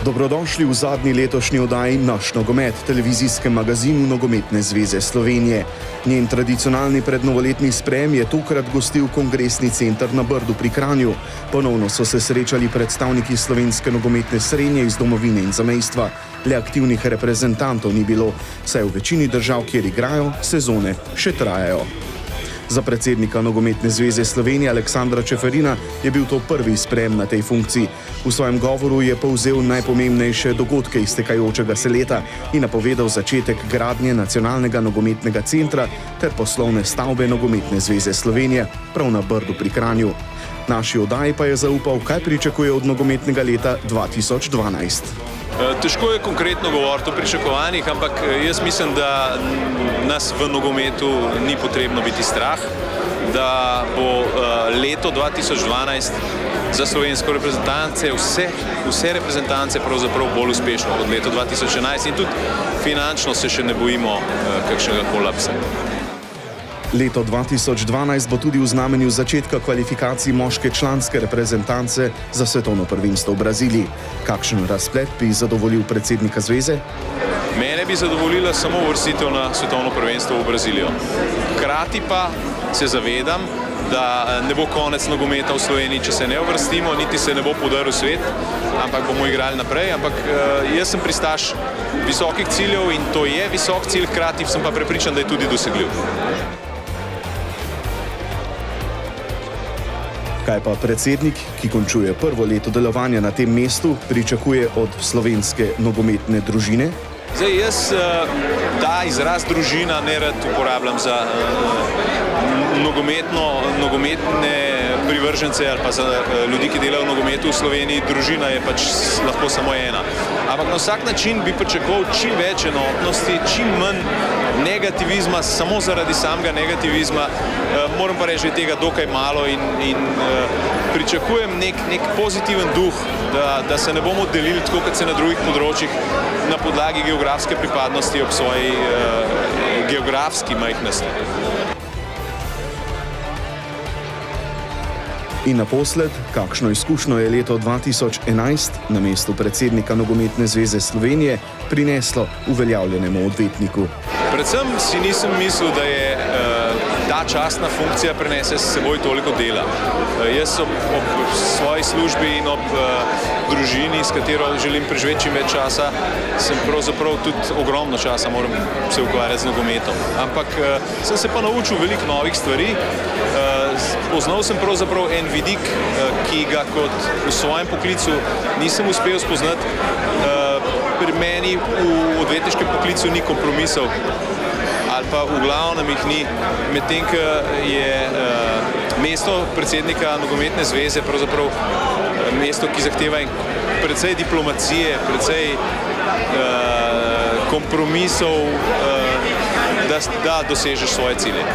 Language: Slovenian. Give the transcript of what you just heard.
Dobrodošli v zadnji letošnji oddaji Naš nogomet, televizijskem magazinu Nogometne zveze Slovenije. Njen tradicionalni prednovoletni sprejem je tokrat gostil Kongresni center na Brdu pri Kranju. Ponovno so se srečali predstavniki slovenske nogometne srenje iz domovine in zamejstva. Le aktivnih reprezentantov ni bilo, saj v večini držav, kjer igrajo, sezone še trajajo. Za predsednika Nogometne zveze Slovenije Aleksandra Čeferina je bil to prvi sprejem na tej funkciji. V svojem govoru je povzel najpomembnejše dogodke iztekajočega se leta in napovedal začetek gradnje nacionalnega nogometnega centra ter poslovne stavbe Nogometne zveze Slovenije prav na Brdu pri Kranju. Naši oddaji pa je zaupal, kaj pričakuje od nogometnega leta 2012. Težko je konkretno govoriti o pričakovanjih, ampak jaz mislim, da nas v nogometu ni potrebno biti strah, da bo leto 2012 za slovensko reprezentance, vse reprezentance pravzaprav bolj uspešno od leta 2011 in tudi finančno se še ne bojimo kakšnega kolapsa. Leto 2012 bo tudi v znamenju začetka kvalifikacij moške članske reprezentance za svetovno prvenstvo v Braziliji. Kakšen razplet bi zadovoljil predsednika zveze? Mene bi zadovoljila samo uvrstitev na svetovno prvenstvo v Brazilijo. Hkrati pa se zavedam, da ne bo konec nogometa v Sloveniji, če se ne uvrstimo, niti se ne bo podaril svet, ampak bomo igrali naprej. Ampak jaz sem pristaš visokih ciljev in to je visok cilj, hkrati sem pa prepričan, da je tudi dosegljiv. Kaj pa predsednik, ki končuje prvo leto delovanja na tem mestu, pričakuje od slovenske nogometne družine? Zdaj, jaz ta izraz družina ne rad uporabljam za nogometne privržence ali pa za ljudi, ki delajo v nogometu v Sloveniji. Družina je pač lahko samo ena. Ampak na vsak način bi pričakoval čim več enotnosti, čim manj negativizma, samo zaradi samega negativizma. Moram pa reči, da je tega dokaj malo in pričakujem nek pozitiven duh, da se ne bomo delili tako, kot se na drugih področjih, na podlagi geografske pripadnosti ob svoji geografski majhnosti. In naposled, kakšno izkušnjo je leto 2011 na mestu predsednika Nogometne zveze Slovenije prineslo uveljavljenemu odvetniku? Predvsem si nisem mislil, da je ta častna funkcija prinese s seboj toliko dela. Jaz ob svoji službi in ob družini, s katero želim preživeti čim več časa, sem pravzaprav tudi ogromno časa moram se ukvarjati z nogometom. Ampak sem se pa naučil veliko novih stvari. Poznal sem pravzaprav en vidik, ki ga kot v svojem poklicu nisem uspel spoznati. Pri meni v odvetniškem poklicu ni kompromisov ali pa v glavnem jih ni, medtem ko je mesto predsednika Nogometne zveze pravzaprav mesto, ki zahteva precej diplomacije, precej kompromisov, da dosežeš svoje cilje.